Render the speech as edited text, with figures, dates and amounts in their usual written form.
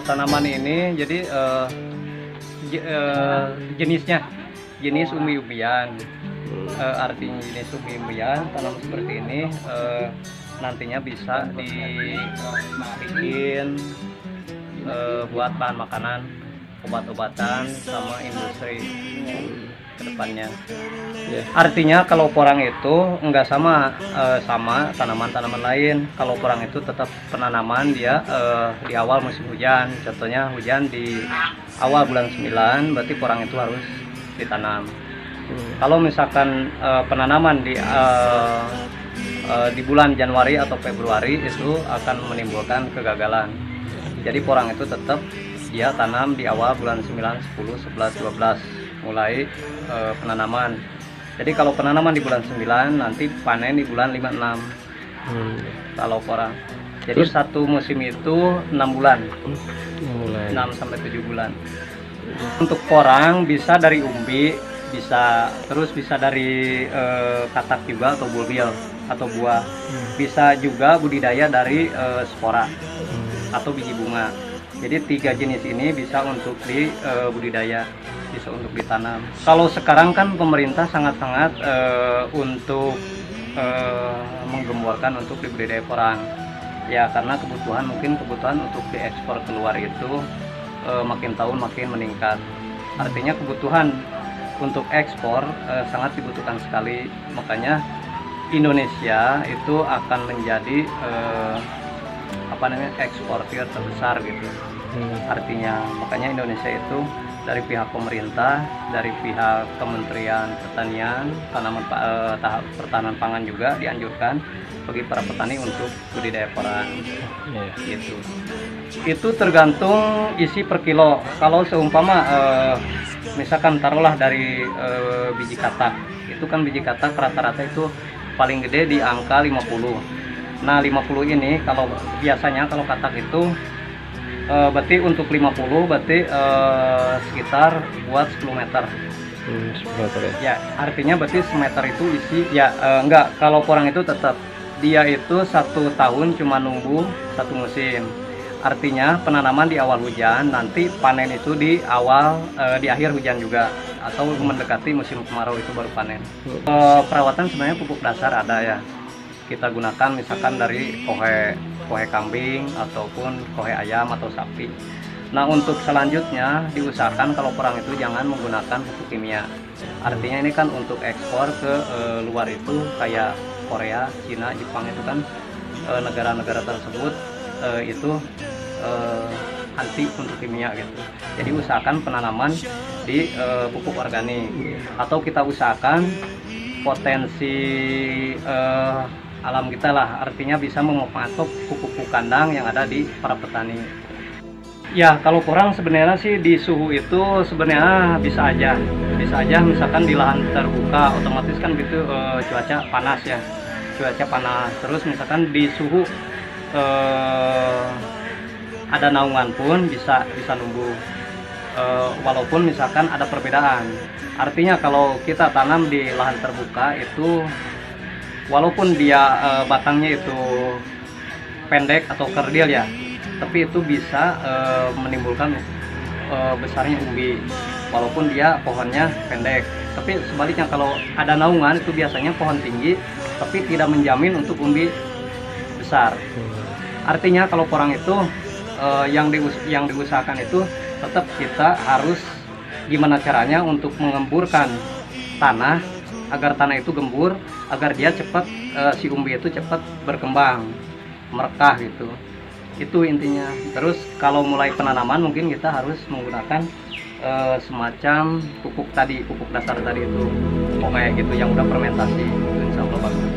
Tanaman ini jadi jenis umbi-umbian. Artinya jenis umbi-umbian tanam seperti ini nantinya bisa dibikin buat bahan makanan, obat-obatan, sama industri ke depannya. Artinya kalau porang itu enggak sama sama tanaman-tanaman lain. Kalau porang itu tetap penanaman dia di awal musim hujan. Contohnya hujan di awal bulan 9, berarti porang itu harus ditanam. Kalau misalkan penanaman di bulan Januari atau Februari itu akan menimbulkan kegagalan. Jadi porang itu tetap dia tanam di awal bulan 9, 10, 11, 12 mulai penanaman. Jadi kalau penanaman di bulan 9 nanti panen di bulan 5, 6. Kalau porang. Jadi satu musim itu 6 bulan. 6 sampai 7 bulan. Untuk porang bisa dari umbi, bisa dari katak juga atau bulbil atau buah. Bisa juga budidaya dari spora atau biji bunga. Jadi 3 jenis ini bisa untuk budidaya, bisa untuk ditanam. Kalau sekarang kan pemerintah sangat-sangat untuk menggemborkan untuk dibudidaya porang. Ya karena kebutuhan untuk diekspor keluar itu makin tahun makin meningkat. Artinya kebutuhan untuk ekspor sangat dibutuhkan sekali. Makanya Indonesia itu akan menjadi eksportir terbesar gitu. Artinya makanya Indonesia itu dari pihak pemerintah, dari pihak Kementerian Pertanian, pertahanan pangan juga dianjurkan bagi para petani untuk budidaya porang. Gitu. Itu tergantung isi per kilo. Kalau seumpama misalkan taruhlah dari biji katak, itu kan biji katak rata-rata itu paling gede di angka 50. Nah 50 ini kalau biasanya kalau katak itu berarti untuk 50 berarti sekitar buat 10 meter. 10 meter ya? Ya artinya berarti semeter itu isi ya enggak, kalau porang itu tetap dia itu 1 tahun cuma nunggu 1 musim. Artinya penanaman di awal hujan, nanti panen itu di akhir hujan juga atau mendekati musim kemarau itu baru panen. Perawatan sebenarnya pupuk dasar ada ya. Kita gunakan misalkan dari kohe kambing ataupun kohe ayam atau sapi. Nah untuk selanjutnya diusahakan kalau porang itu jangan menggunakan pupuk kimia. Artinya ini kan untuk ekspor ke luar itu kayak Korea, Cina, Jepang itu kan negara-negara tersebut itu anti untuk kimia gitu. Jadi usahakan penanaman di pupuk organik atau kita usahakan potensi alam kita lah, artinya bisa memanfaatkan pupuk kandang yang ada di para petani. Ya kalau porang sebenarnya sih di suhu itu sebenarnya bisa aja misalkan di lahan terbuka otomatis kan gitu cuaca panas ya, terus misalkan di suhu ada naungan pun bisa numbuh walaupun misalkan ada perbedaan. Artinya kalau kita tanam di lahan terbuka itu walaupun dia batangnya itu pendek atau kerdil ya, tapi itu bisa menimbulkan besarnya umbi walaupun dia pohonnya pendek. Tapi sebaliknya kalau ada naungan itu biasanya pohon tinggi tapi tidak menjamin untuk umbi besar. Artinya kalau porang itu yang diusahakan itu tetap kita harus gimana caranya untuk mengemburkan tanah agar tanah itu gembur, agar dia cepat si umbi itu cepat berkembang, merekah gitu. Itu intinya. Terus kalau mulai penanaman mungkin kita harus menggunakan semacam pupuk dasar tadi itu, pokoknya gitu yang udah fermentasi, itu insya Allah bagus.